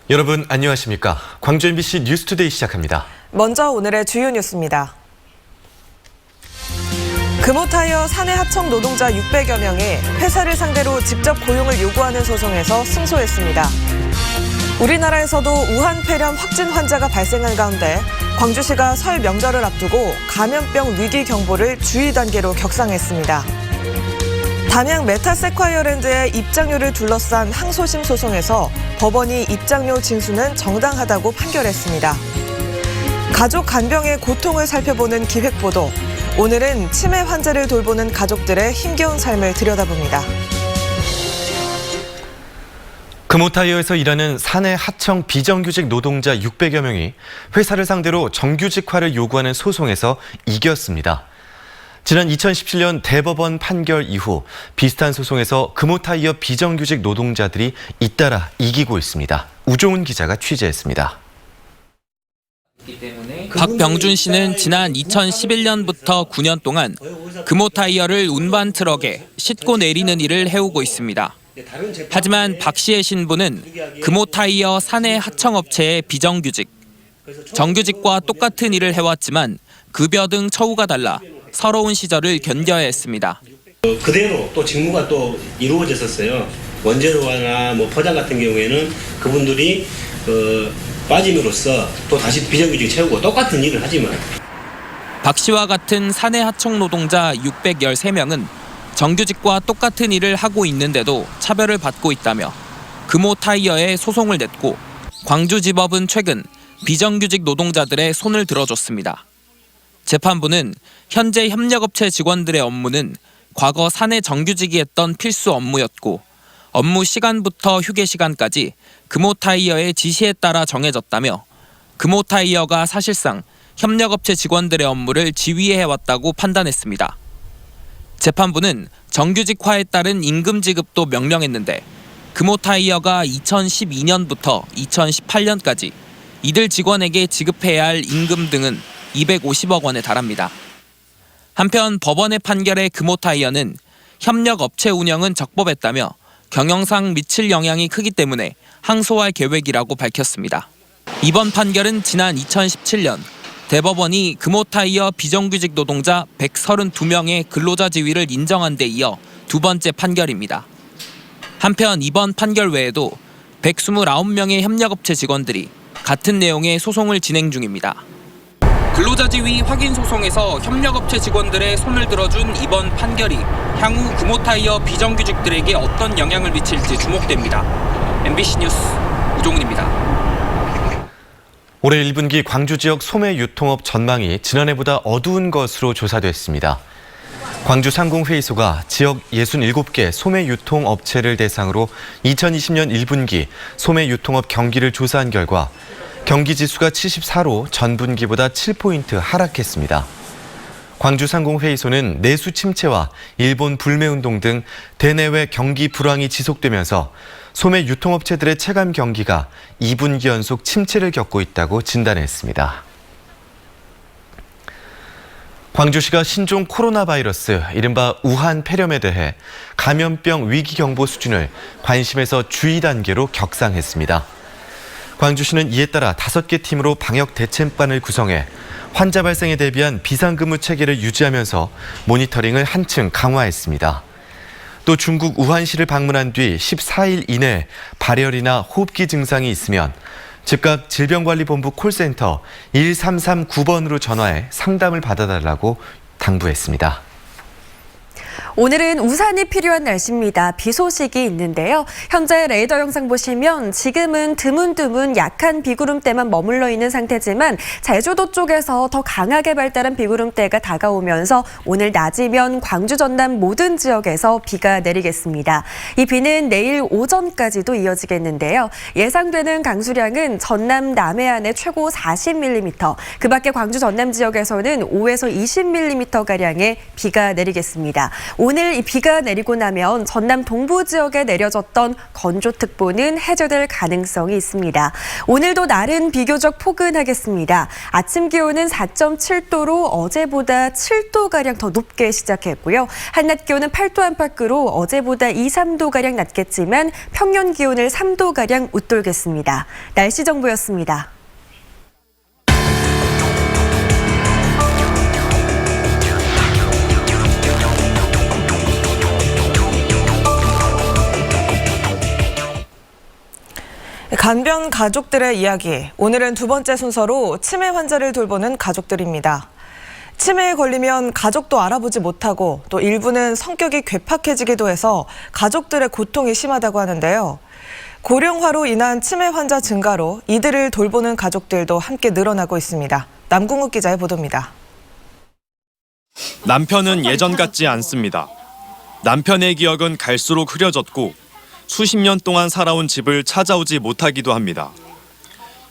여러분 안녕하십니까? 광주 MBC 뉴스투데이 시작합니다. 먼저 오늘의 주요 뉴스입니다. 금호타이어 사내 하청 노동자 600여 명이 회사를 상대로 직접 고용을 요구하는 소송에서 승소했습니다. 우리나라에서도 우한 폐렴 확진 환자가 발생한 가운데 광주시가 설 명절을 앞두고 감염병 위기 경보를 주의 단계로 격상했습니다. 담양 메타세콰이어랜드의 입장료를 둘러싼 항소심 소송에서 법원이 입장료 징수는 정당하다고 판결했습니다. 가족 간병의 고통을 살펴보는 기획보도. 오늘은 치매 환자를 돌보는 가족들의 힘겨운 삶을 들여다봅니다. 금호타이어에서 일하는 사내 하청 비정규직 노동자 600여 명이 회사를 상대로 정규직화를 요구하는 소송에서 이겼습니다. 지난 2017년 대법원 판결 이후 비슷한 소송에서 금호타이어 비정규직 노동자들이 잇따라 이기고 있습니다. 우종훈 기자가 취재했습니다. 박병준 씨는 지난 2011년부터 9년 동안 금호타이어를 운반 트럭에 싣고 내리는 일을 해오고 있습니다. 하지만 박 씨의 신분은 금호타이어 사내 하청업체의 비정규직. 정규직과 똑같은 일을 해왔지만 급여 등 처우가 달라 서러운 시절을 견뎌야 했습니다. 그대로 또 직무가 또 이루어졌었어요. 원재료나 포장 같은 경우에는 그분들이 빠짐으로써 또 다시 비정규직 채우고 똑같은 일을 하지만 박 씨와 같은 사내 하청 노동자 613명은 정규직과 똑같은 일을 하고 있는데도 차별을 받고 있다며 금호타이어에 소송을 냈고 광주지법은 최근 비정규직 노동자들의 손을 들어줬습니다. 재판부는 현재 협력업체 직원들의 업무는 과거 사내 정규직이 했던 필수 업무였고 업무 시간부터 휴게 시간까지 금호타이어의 지시에 따라 정해졌다며 금호타이어가 사실상 협력업체 직원들의 업무를 지휘해왔다고 판단했습니다. 재판부는 정규직화에 따른 임금 지급도 명령했는데 금호타이어가 2012년부터 2018년까지 이들 직원에게 지급해야 할 임금 등은 250억 원에 달합니다. 한편 법원의 판결에 금호타이어는 협력업체 운영은 적법했다며 경영상 미칠 영향이 크기 때문에 항소할 계획이라고 밝혔습니다. 이번 판결은 지난 2017년 대법원이 금호타이어 비정규직 노동자 132명의 근로자 지위를 인정한 데 이어 두 번째 판결입니다. 한편 이번 판결 외에도 129명의 협력업체 직원들이 같은 내용의 소송을 진행 중입니다. 근로자 지위 확인 소송에서 협력업체 직원들의 손을 들어준 이번 판결이 향후 금호타이어 비정규직들에게 어떤 영향을 미칠지 주목됩니다. MBC 뉴스 우종훈입니다. 올해 1분기 광주 지역 소매 유통업 전망이 지난해보다 어두운 것으로 조사됐습니다. 광주 상공회의소가 지역 67개 소매 유통업체를 대상으로 2020년 1분기 소매 유통업 경기를 조사한 결과 경기지수가 74로 전분기보다 7포인트 하락했습니다. 광주상공회의소는 내수 침체와 일본 불매운동 등 대내외 경기 불황이 지속되면서 소매 유통업체들의 체감 경기가 2분기 연속 침체를 겪고 있다고 진단했습니다. 광주시가 신종 코로나 바이러스, 이른바 우한 폐렴에 대해 감염병 위기 경보 수준을 관심에서 주의 단계로 격상했습니다. 광주시는 이에 따라 5개 팀으로 방역 대책반을 구성해 환자 발생에 대비한 비상근무 체계를 유지하면서 모니터링을 한층 강화했습니다. 또 중국 우한시를 방문한 뒤 14일 이내 발열이나 호흡기 증상이 있으면 즉각 질병관리본부 콜센터 1339번으로 전화해 상담을 받아달라고 당부했습니다. 오늘은 우산이 필요한 날씨입니다. 비 소식이 있는데요. 현재 레이더 영상 보시면 지금은 드문드문 약한 비구름대만 머물러 있는 상태지만 제주도 쪽에서 더 강하게 발달한 비구름대가 다가오면서 오늘 낮이면 광주 전남 모든 지역에서 비가 내리겠습니다. 이 비는 내일 오전까지도 이어지겠는데요. 예상되는 강수량은 전남 남해안에 최고 40mm, 그 밖에 광주 전남 지역에서는 5에서 20mm가량의 비가 내리겠습니다. 오늘 이 비가 내리고 나면 전남 동부 지역에 내려졌던 건조특보는 해제될 가능성이 있습니다. 오늘도 날은 비교적 포근하겠습니다. 아침 기온은 4.7도로 어제보다 7도가량 더 높게 시작했고요. 한낮 기온은 8도 안팎으로 어제보다 2, 3도가량 낮겠지만 평년 기온을 3도가량 웃돌겠습니다. 날씨 정보였습니다. 간병 가족들의 이야기. 오늘은 두 번째 순서로 치매 환자를 돌보는 가족들입니다. 치매에 걸리면 가족도 알아보지 못하고 또 일부는 성격이 괴팍해지기도 해서 가족들의 고통이 심하다고 하는데요. 고령화로 인한 치매 환자 증가로 이들을 돌보는 가족들도 함께 늘어나고 있습니다. 남궁욱 기자의 보도입니다. 남편은 예전 같지 않습니다. 남편의 기억은 갈수록 흐려졌고 수십 년 동안 살아온 집을 찾아오지 못하기도 합니다.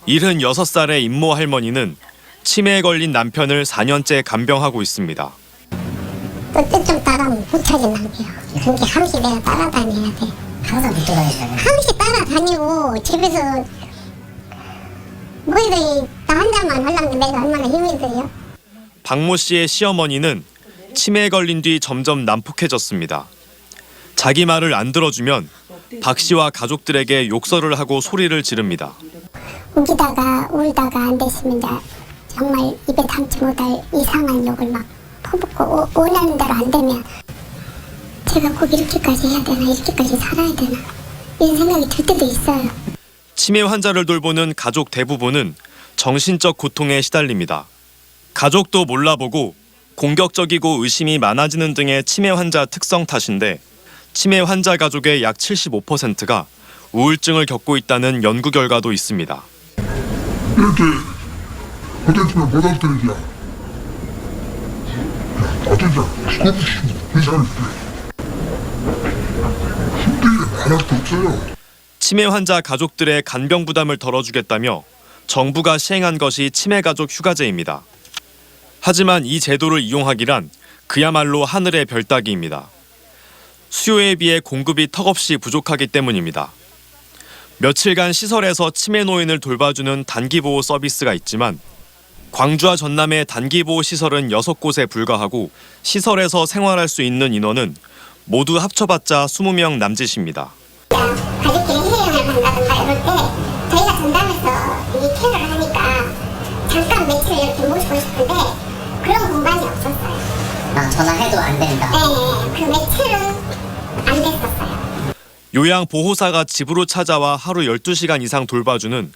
76살의 임모 할머니는 치매에 걸린 남편을 4년째 간병하고 있습니다. 좀 따라하면 못 찾는다고요. 그러니까 항시 내가 따라다녀야 돼. 항상 붙어 다니시나요? 항시 따라다니고 집에서 뭐이도 나 혼자만 하려면 내가 얼마나 힘이 들어요. 박모 씨의 시어머니는 치매에 걸린 뒤 점점 난폭해졌습니다. 자기 말을 안 들어주면 박 씨와 가족들에게 욕설을 하고 소리를 지릅니다. 우기다가 울다가 안 됐으면 이제 정말 입에 담지 못할 이상한 욕을 막 퍼붓고 원하는 대로 안 되면 제가 꼭 이렇게까지 해야 되나 이렇게까지 살아야 되나 이런 생각이 들 때도 있어요. 치매 환자를 돌보는 가족 대부분은 정신적 고통에 시달립니다. 가족도 몰라보고 공격적이고 의심이 많아지는 등의 치매 환자 특성 탓인데 치매 환자 가족의 약 75%가 우울증을 겪고 있다는 연구 결과도 있습니다. 이렇게 고생치면 못 얻더니야. 어쩌자 죽어보시고 괜찮을 때 힘들게 말할 수 없어요. 치매 환자 가족들의 간병 부담을 덜어주겠다며 정부가 시행한 것이 치매 가족 휴가제입니다. 하지만 이 제도를 이용하기란 그야말로 하늘의 별 따기입니다. 수요에 비해 공급이 턱없이 부족하기 때문입니다. 며칠간 시설에서 치매 노인을 돌봐주는 단기보호 서비스가 있지만 광주와 전남의 단기보호 시설은 6곳에 불과하고 시설에서 생활할 수 있는 인원은 모두 합쳐봤자 20명 남짓입니다. 가족끼리 해외여행을 간다든가 이럴 때 저희가 전담해서 이 케어를 하니까 잠깐 며칠 이렇게 모시고 싶은데 그런 공간이 없었어요. 아, 전화해도 안 된다. 네, 그 며칠은 안 됐었어요. 요양보호사가 집으로 찾아와 하루 12시간 이상 돌봐주는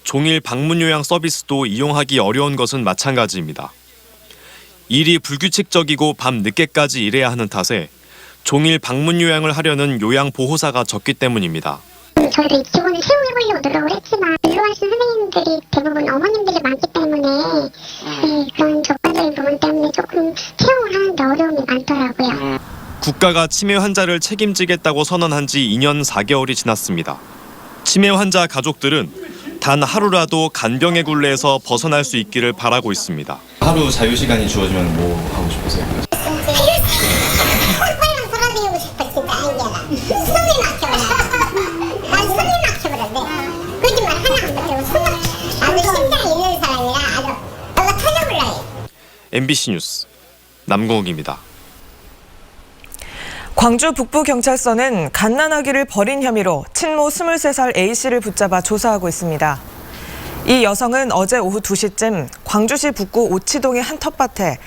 종일 방문 요양 서비스도 이용하기 어려운 것은 마찬가지입니다. 일이 불규칙적이고 밤 늦게까지 일해야 하는 탓에 종일 방문 요양을 하려는 요양보호사가 적기 때문입니다. 저희도 직원을 채용해보려고 노력을 했지만 진료하시는 선생님들이 대부분 어머님들이 많기 때문에 그런 조건적인 부분 때문에 조금 채용을 하는데 어려움이 많더라고요. 국가가 치매 환자를 책임지겠다고 선언한 지 2년 4개월이 지났습니다. 치매 환자 가족들은 단 하루라도 간병의 굴레에서 벗어날 수 있기를 바라고 있습니다. 하루 자유시간이 주어지면 뭐 하고 싶으세요? 빨리 돌아다니고 싶어 진짜 안겨라. 숨이 막혀버려. 난 숨이 막혀버렸네. 거짓말 하나 안 못하고 나는 심장이 있는 사람이라 아주 내가 터져버려요. MBC 뉴스 남궁욱입니다. 광주 북부경찰서는 갓난아기를 버린 혐의로 친모 23살 A씨를 붙잡아 조사하고 있습니다. 이 여성은 어제 오후 2시쯤 광주시 북구 오치동의 한 텃밭에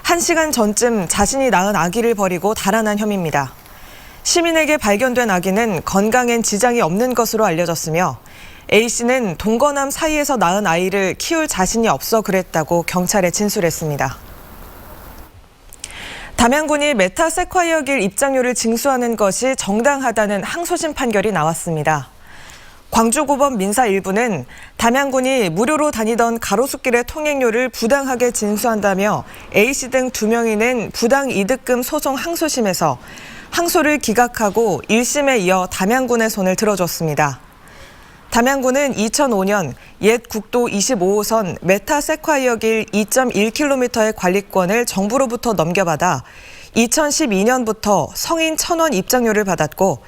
1시간 전쯤 자신이 낳은 아기를 버리고 달아난 혐의입니다. 시민에게 발견된 아기는 건강엔 지장이 없는 것으로 알려졌으며 A씨는 동거남 사이에서 낳은 아이를 키울 자신이 없어 그랬다고 경찰에 진술했습니다. 담양군이 메타세콰이어길 입장료를 징수하는 것이 정당하다는 항소심 판결이 나왔습니다. 광주고법 민사 1부는 담양군이 무료로 다니던 가로수길의 통행료를 부당하게 징수한다며 A씨 등 2명이 낸 부당이득금 소송 항소심에서 항소를 기각하고 1심에 이어 담양군의 손을 들어줬습니다. 담양군은 2005년 옛 국도 25호선 메타세콰이어길 2.1km의 관리권을 정부로부터 넘겨받아 2012년부터 성인 1,000원 입장료를 받았고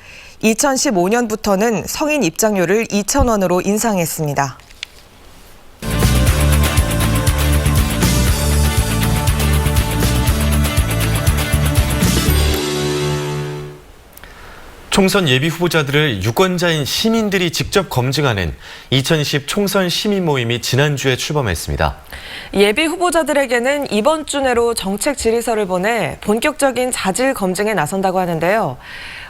2015년부터는 성인 입장료를 2,000원으로 인상했습니다. 총선 예비 후보자들을 유권자인 시민들이 직접 검증하는 2020 총선 시민 모임이 지난주에 출범했습니다. 예비 후보자들에게는 이번 주 내로 정책 질의서를 보내 본격적인 자질 검증에 나선다고 하는데요.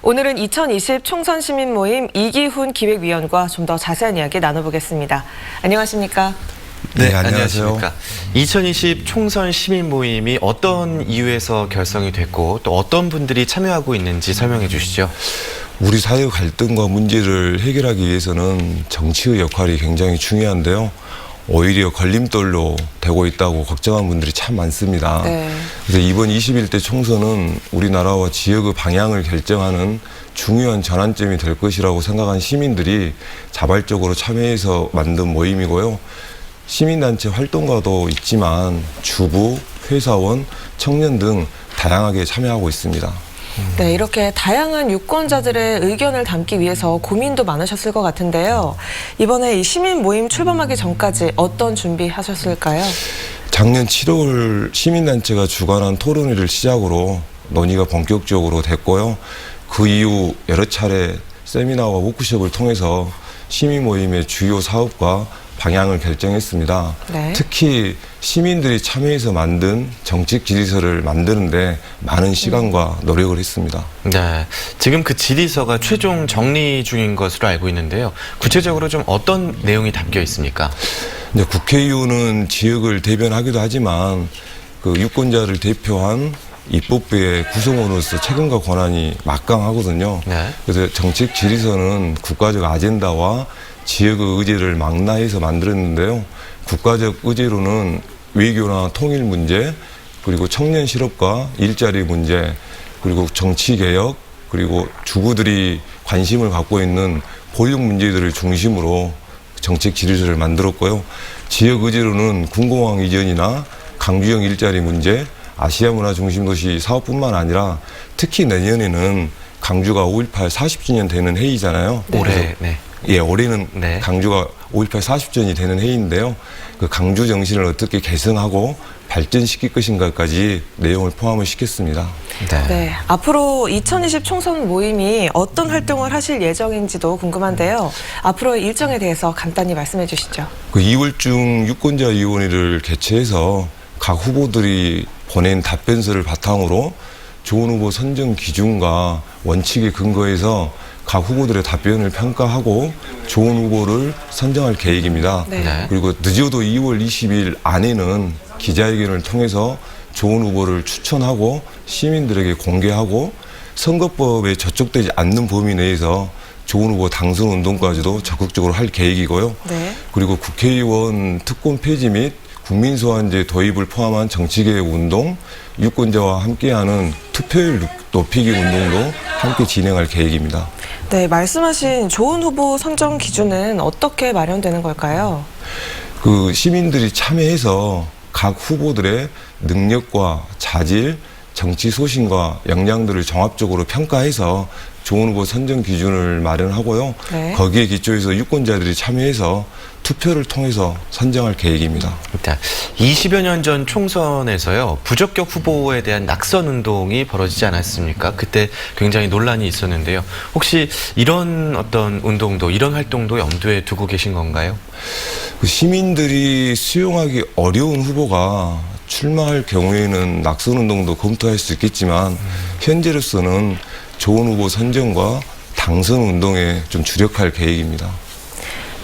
오늘은 2020 총선 시민 모임 이기훈 기획위원과 좀 더 자세한 이야기 나눠보겠습니다. 안녕하십니까? 네, 안녕하세요. 2020 총선 시민 모임이 어떤 이유에서 결성이 됐고 또 어떤 분들이 참여하고 있는지 설명해 주시죠. 우리 사회 갈등과 문제를 해결하기 위해서는 정치의 역할이 굉장히 중요한데요. 오히려 걸림돌로 되고 있다고 걱정한 분들이 참 많습니다. 네. 그래서 이번 21대 총선은 우리나라와 지역의 방향을 결정하는 중요한 전환점이 될 것이라고 생각한 시민들이 자발적으로 참여해서 만든 모임이고요. 시민단체 활동가도 있지만 주부, 회사원, 청년 등 다양하게 참여하고 있습니다. 네, 이렇게 다양한 유권자들의 의견을 담기 위해서 고민도 많으셨을 것 같은데요. 이번에 이 시민 모임 출범하기 전까지 어떤 준비하셨을까요? 작년 7월 시민단체가 주관한 토론회를 시작으로 논의가 본격적으로 됐고요. 그 이후 여러 차례 세미나와 워크숍을 통해서 시민 모임의 주요 사업과 방향을 결정했습니다. 네. 특히 시민들이 참여해서 만든 정책 질의서를 만드는데 많은 시간과 노력을 했습니다. 네, 지금 그 질의서가 최종 정리 중인 것으로 알고 있는데요. 구체적으로 좀 어떤 내용이 담겨 있습니까? 이제 국회의원은 지역을 대변하기도 하지만 그 유권자를 대표한 입법부의 구성원으로서 책임과 권한이 막강하거든요. 네. 그래서 정책 질의서는 국가적 아젠다와 지역의 의제를 망라해서 만들었는데요. 국가적 의제로는 외교나 통일 문제, 그리고 청년 실업과 일자리 문제, 그리고 정치 개혁, 그리고 주부들이 관심을 갖고 있는 보육 문제들을 중심으로 정책 질의서를 만들었고요. 지역 의제로는 군공항 이전이나 강주형 일자리 문제, 아시아 문화 중심 도시 사업뿐만 아니라 특히 내년에는 강주가 5.18 40주년 되는 해이잖아요. 올해, 네. 예, 올해는 네. 강주가 5.18 40주년이 되는 해인데요. 그 강주 정신을 어떻게 개성하고 발전시킬 것인가까지 내용을 포함을 시켰습니다. 네, 앞으로 2020 총선 모임이 어떤 활동을 하실 예정인지도 궁금한데요. 앞으로의 일정에 대해서 간단히 말씀해 주시죠. 그 2월 중 유권자위원회를 개최해서 각 후보들이 보낸 답변서를 바탕으로 좋은 후보 선정 기준과 원칙에 근거해서 각 후보들의 답변을 평가하고 좋은 후보를 선정할 계획입니다. 네. 그리고 늦어도 2월 20일 안에는 기자회견을 통해서 좋은 후보를 추천하고 시민들에게 공개하고 선거법에 저촉되지 않는 범위 내에서 좋은 후보 당선 운동까지도 적극적으로 할 계획이고요. 네. 그리고 국회의원 특권 폐지 및 국민소환제 도입을 포함한 정치개혁 운동, 유권자와 함께하는 투표율 높이기 운동도 함께 진행할 계획입니다. 네, 말씀하신 좋은 후보 선정 기준은 어떻게 마련되는 걸까요? 그 시민들이 참여해서 각 후보들의 능력과 자질, 정치 소신과 역량들을 종합적으로 평가해서 좋은 후보 선정 기준을 마련하고요. 네. 거기에 기초해서 유권자들이 참여해서 투표를 통해서 선정할 계획입니다. 20여 년 전 총선에서요, 부적격 후보에 대한 낙선 운동이 벌어지지 않았습니까? 그때 굉장히 논란이 있었는데요. 혹시 이런 어떤 운동도, 이런 활동도 염두에 두고 계신 건가요? 그 시민들이 수용하기 어려운 후보가 출마할 경우에는 낙선 운동도 검토할 수 있겠지만 현재로서는 좋은 후보 선정과 당선 운동에 좀 주력할 계획입니다.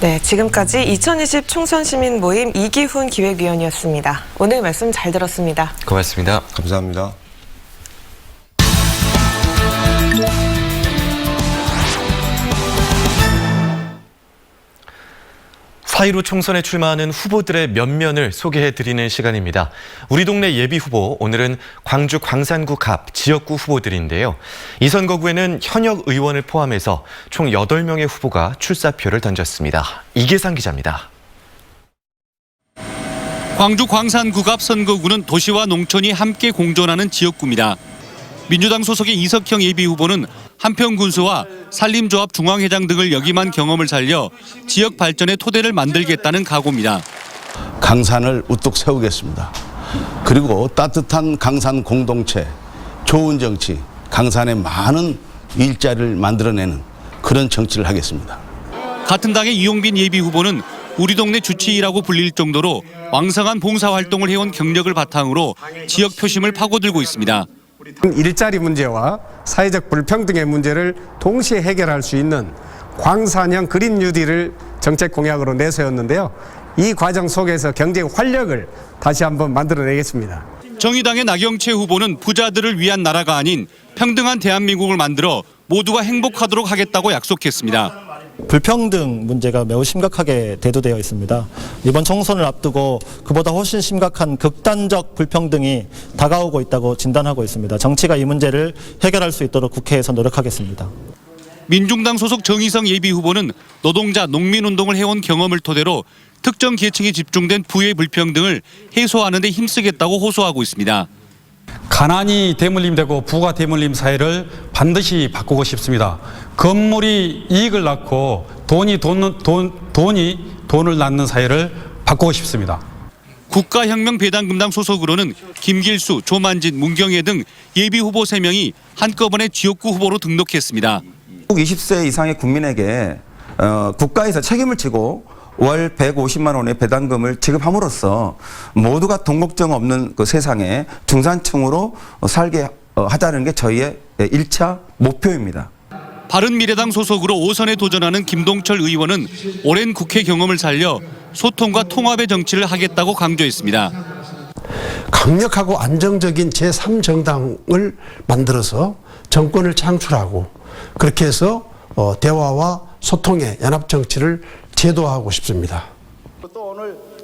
네, 지금까지 2020 총선 시민 모임 이기훈 기획위원이었습니다. 오늘 말씀 잘 들었습니다. 고맙습니다. 감사합니다. 사.15 총선에 출마하는 후보들의 면면을 소개해드리는 시간입니다. 우리 동네 예비 후보, 오늘은 광주 광산구 갑 지역구 후보들인데요. 이 선거구에는 현역 의원을 포함해서 총 8명의 후보가 출사표를 던졌습니다. 이계상 기자입니다. 광주 광산구 갑 선거구는 도시와 농촌이 함께 공존하는 지역구입니다. 민주당 소속의 이석형 예비후보는 한평군수와 산림조합 중앙회장 등을 역임한 경험을 살려 지역 발전의 토대를 만들겠다는 각오입니다. 강산을 우뚝 세우겠습니다. 그리고 따뜻한 강산 공동체, 좋은 정치, 강산에 많은 일자리를 만들어내는 그런 정치를 하겠습니다. 같은 당의 이용빈 예비후보는 우리 동네 주치의라고 불릴 정도로 왕성한 봉사활동을 해온 경력을 바탕으로 지역 표심을 파고들고 있습니다. 일자리 문제와 사회적 불평등의 문제를 동시에 해결할 수 있는 광산형 그린 뉴딜을 정책 공약으로 내세웠는데요. 이 과정 속에서 경제 활력을 다시 한번 만들어내겠습니다. 정의당의 나경채 후보는 부자들을 위한 나라가 아닌 평등한 대한민국을 만들어 모두가 행복하도록 하겠다고 약속했습니다. 불평등 문제가 매우 심각하게 대두되어 있습니다. 이번 총선을 앞두고 그보다 훨씬 심각한 극단적 불평등이 다가오고 있다고 진단하고 있습니다. 정치가 이 문제를 해결할 수 있도록 국회에서 노력하겠습니다. 민중당 소속 정의성 예비후보는 노동자 농민운동을 해온 경험을 토대로 특정 계층에 집중된 부의 불평등을 해소하는 데 힘쓰겠다고 호소하고 있습니다. 가난이 대물림되고 부가 대물림 사회를 반드시 바꾸고 싶습니다. 건물이 이익을 낳고 돈이 돈을 낳는 사회를 바꾸고 싶습니다. 국가혁명배당금당 소속으로는 김길수, 조만진, 문경혜 등 예비후보 3명이 한꺼번에 지역구 후보로 등록했습니다. 20세 이상의 국민에게 국가에서 책임을 지고 월 150만 원의 배당금을 지급함으로써 모두가 돈 걱정 없는 그 세상에 중산층으로 살게 하자는 게 저희의 1차 목표입니다. 바른미래당 소속으로 5선에 도전하는 김동철 의원은 오랜 국회 경험을 살려 소통과 통합의 정치를 하겠다고 강조했습니다. 강력하고 안정적인 제3정당을 만들어서 정권을 창출하고 그렇게 해서 대화와 소통의 연합정치를 제도화하고 싶습니다.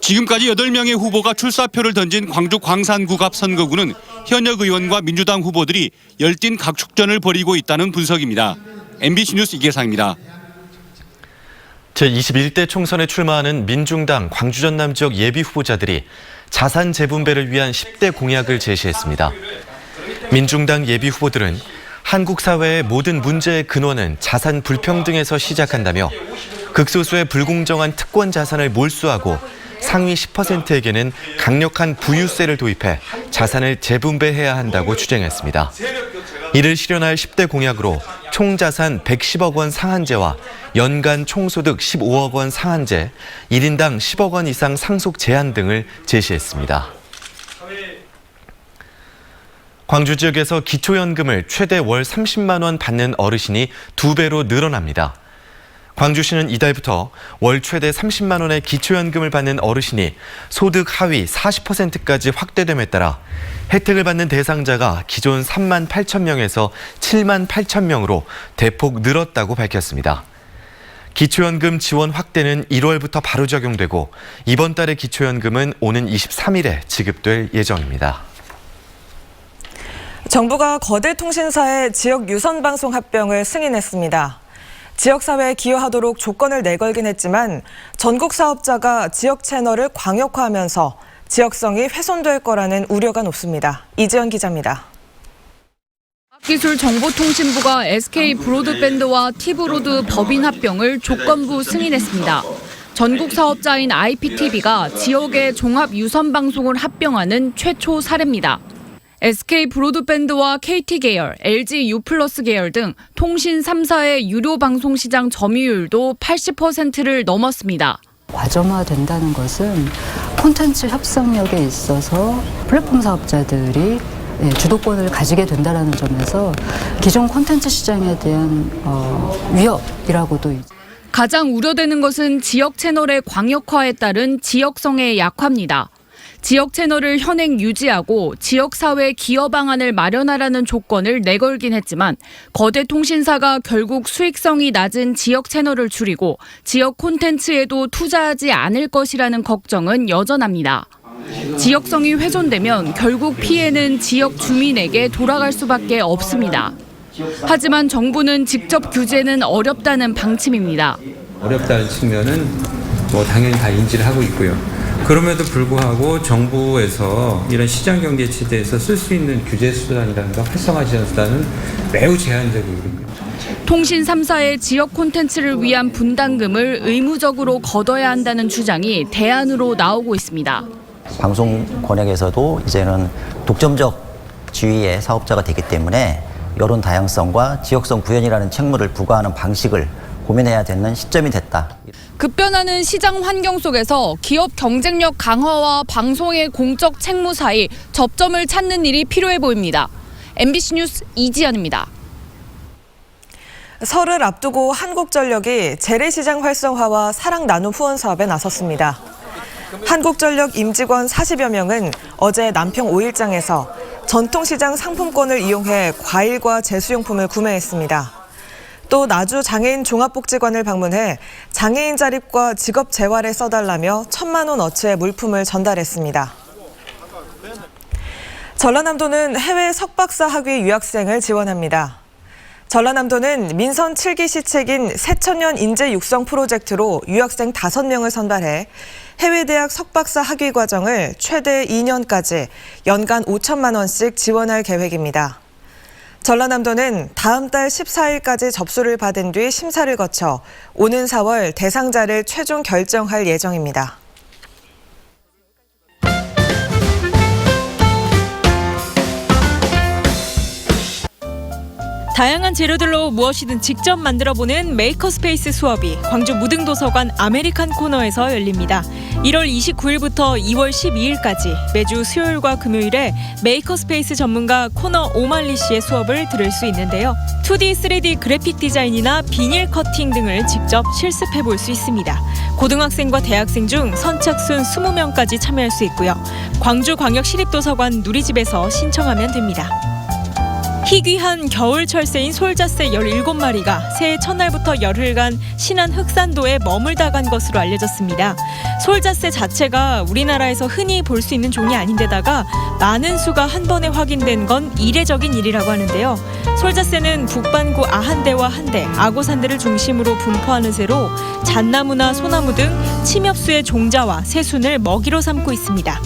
지금까지 8명의 후보가 출사표를 던진 광주 광산구갑 선거구는 현역 의원과 민주당 후보들이 열띤 각축전을 벌이고 있다는 분석입니다. MBC 뉴스 이계상입니다. 제21대 총선에 출마하는 민중당 광주 전남 지역 예비 후보자들이 자산 재분배를 위한 10대 공약을 제시했습니다. 민중당 예비 후보들은 한국 사회의 모든 문제의 근원은 자산 불평등에서 시작한다며 극소수의 불공정한 특권 자산을 몰수하고 상위 10%에게는 강력한 부유세를 도입해 자산을 재분배해야 한다고 주장했습니다. 이를 실현할 10대 공약으로 총자산 110억 원 상한제와 연간 총소득 15억 원 상한제, 1인당 10억 원 이상 상속 제한 등을 제시했습니다. 광주 지역에서 기초연금을 최대 월 30만 원 받는 어르신이 2배로 늘어납니다. 광주시는 이달부터 월 최대 30만 원의 기초연금을 받는 어르신이 소득 하위 40%까지 확대됨에 따라 혜택을 받는 대상자가 기존 3만 8천 명에서 7만 8천 명으로 대폭 늘었다고 밝혔습니다. 기초연금 지원 확대는 1월부터 바로 적용되고 이번 달의 기초연금은 오는 23일에 지급될 예정입니다. 정부가 거대 통신사의 지역 유선방송 합병을 승인했습니다. 지역사회에 기여하도록 조건을 내걸긴 했지만 전국 사업자가 지역 채널을 광역화하면서 지역성이 훼손될 거라는 우려가 높습니다. 이지연 기자입니다. 과학기술정보통신부가 SK 브로드밴드와 T브로드 법인 합병을 조건부 승인했습니다. 전국 사업자인 IPTV가 지역의 종합 유선 방송을 합병하는 최초 사례입니다. SK 브로드밴드와 KT 계열, LG U+ 계열 등 통신 3사의 유료 방송 시장 점유율도 80%를 넘었습니다. 과점화된다는 것은 콘텐츠 협상력에 있어서 플랫폼 사업자들이 주도권을 가지게 된다는 점에서 기존 콘텐츠 시장에 대한 위협이라고도. 가장 우려되는 것은 지역 채널의 광역화에 따른 지역성의 약화입니다. 지역 채널을 현행 유지하고 지역사회 기여 방안을 마련하라는 조건을 내걸긴 했지만 거대 통신사가 결국 수익성이 낮은 지역 채널을 줄이고 지역 콘텐츠에도 투자하지 않을 것이라는 걱정은 여전합니다. 지역성이 훼손되면 결국 피해는 지역 주민에게 돌아갈 수밖에 없습니다. 하지만 정부는 직접 규제는 어렵다는 방침입니다. 어렵다는 측면은 당연히 다 인지를 하고 있고요. 그럼에도 불구하고 정부에서 이런 시장 경제 체제에서 쓸 수 있는 규제 수단이라든가 활성화 수단은 매우 제한적입니다. 통신 3사의 지역 콘텐츠를 위한 분담금을 의무적으로 걷어야 한다는 주장이 대안으로 나오고 있습니다. 방송 권역에서도 이제는 독점적 지위의 사업자가 되기 때문에 여론 다양성과 지역성 구현이라는 책무를 부과하는 방식을 고민해야 되는 시점이 됐다. 급변하는 시장 환경 속에서 기업 경쟁력 강화와 방송의 공적 책무 사이 접점을 찾는 일이 필요해 보입니다. MBC 뉴스 이지연입니다. 설을 앞두고 한국전력이 재래시장 활성화와 사랑 나눔 후원 사업에 나섰습니다. 한국전력 임직원 40여 명은 어제 남평 5일장에서 전통시장 상품권을 이용해 과일과 제수용품을 구매했습니다. 또 나주 장애인 종합복지관을 방문해 장애인 자립과 직업 재활에 써달라며 1,000만 원 어치의 물품을 전달했습니다. 전라남도는 해외 석박사 학위 유학생을 지원합니다. 전라남도는 민선 7기 시책인 새천년 인재 육성 프로젝트로 유학생 5명을 선발해 해외대학 석박사 학위 과정을 최대 2년까지 연간 5천만 원씩 지원할 계획입니다. 전라남도는 다음 달 14일까지 접수를 받은 뒤 심사를 거쳐 오는 4월 대상자를 최종 결정할 예정입니다. 다양한 재료들로 무엇이든 직접 만들어보는 메이커스페이스 수업이 광주 무등도서관 아메리칸 코너에서 열립니다. 1월 29일부터 2월 12일까지 매주 수요일과 금요일에 메이커스페이스 전문가 코너 오말리 씨의 수업을 들을 수 있는데요. 2D, 3D 그래픽 디자인이나 비닐 커팅 등을 직접 실습해 볼 수 있습니다. 고등학생과 대학생 중 선착순 20명까지 참여할 수 있고요. 광주광역시립도서관 누리집에서 신청하면 됩니다. 희귀한 겨울 철새인 솔자새 17마리가 새해 첫날부터 열흘간 신안 흑산도에 머물다 간 것으로 알려졌습니다. 솔자새 자체가 우리나라에서 흔히 볼 수 있는 종이 아닌데다가 많은 수가 한 번에 확인된 건 이례적인 일이라고 하는데요. 솔자새는 북반구 아한대와 한대, 아고산대를 중심으로 분포하는 새로 잣나무나 소나무 등 침엽수의 종자와 새순을 먹이로 삼고 있습니다.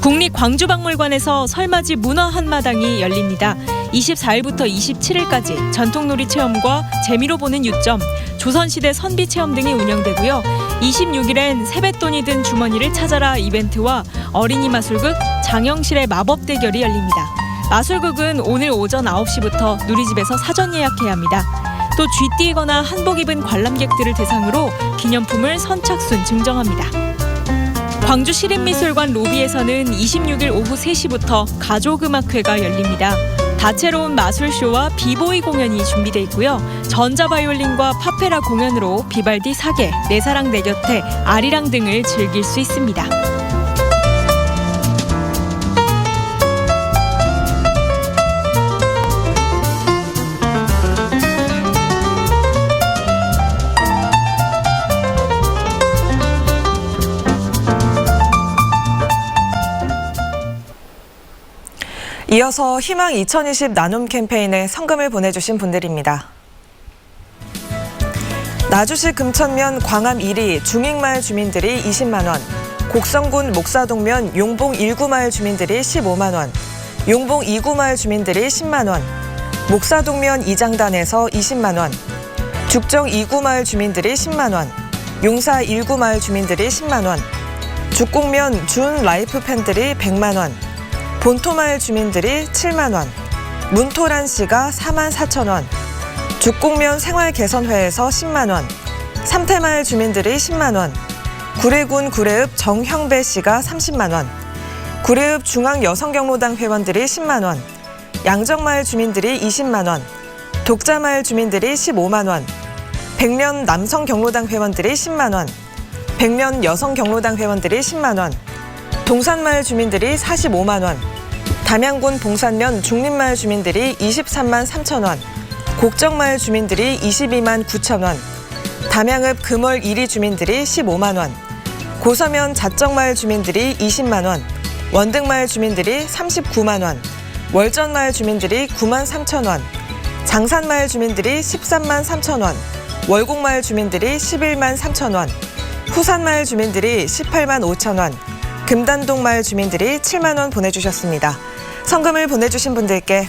국립광주박물관에서 설맞이 문화 한마당이 열립니다. 24일부터 27일까지 전통놀이 체험과 재미로 보는 유점, 조선시대 선비 체험 등이 운영되고요. 26일엔 세뱃돈이 든 주머니를 찾아라 이벤트와 어린이 마술극 장영실의 마법 대결이 열립니다. 마술극은 오늘 오전 9시부터 누리집에서 사전 예약해야 합니다. 또 쥐띠거나 한복 입은 관람객들을 대상으로 기념품을 선착순 증정합니다. 광주시립미술관 로비에서는 26일 오후 3시부터 가족음악회가 열립니다. 다채로운 마술쇼와 비보이 공연이 준비돼 있고요. 전자바이올린과 파페라 공연으로 비발디 사계, 내 사랑 내 곁에, 아리랑 등을 즐길 수 있습니다. 이어서 희망 2020 나눔 캠페인에 성금을 보내주신 분들입니다. 나주시 금천면 광암 1리 중익마을 주민들이 20만 원, 곡성군 목사동면 용봉 1구마을 주민들이 15만 원, 용봉 2구마을 주민들이 10만 원, 목사동면 이장단에서 20만 원, 죽정 2구마을 주민들이 10만 원, 용사 1구마을 주민들이 10만 원, 죽곡면 준 라이프 팬들이 100만 원, 본토마을 주민들이 7만 원, 문토란 씨가 4만 4천 원, 죽곡면 생활개선회에서 10만 원, 삼태마을 주민들이 10만 원, 구례군 구례읍 정형배 씨가 30만 원, 구례읍 중앙여성경로당 회원들이 10만 원, 양정마을 주민들이 20만 원, 독자마을 주민들이 15만 원, 백면 남성경로당 회원들이 10만 원, 백면 여성경로당 회원들이 10만 원, 동산마을 주민들이 45만 원, 담양군 봉산면 중림마을 주민들이 23만 3천 원, 곡정마을 주민들이 22만 9천 원, 담양읍 금월 1리 주민들이 15만 원, 고서면 자정마을 주민들이 20만 원, 원등마을 주민들이 39만 원, 월전마을 주민들이 9만 3천 원, 장산마을 주민들이 13만 3천 원, 월곡마을 주민들이 11만 3천 원, 후산마을 주민들이 18만 5천 원, 금단동 마을 주민들이 7만 원 보내주셨습니다. 성금을 보내주신 분들께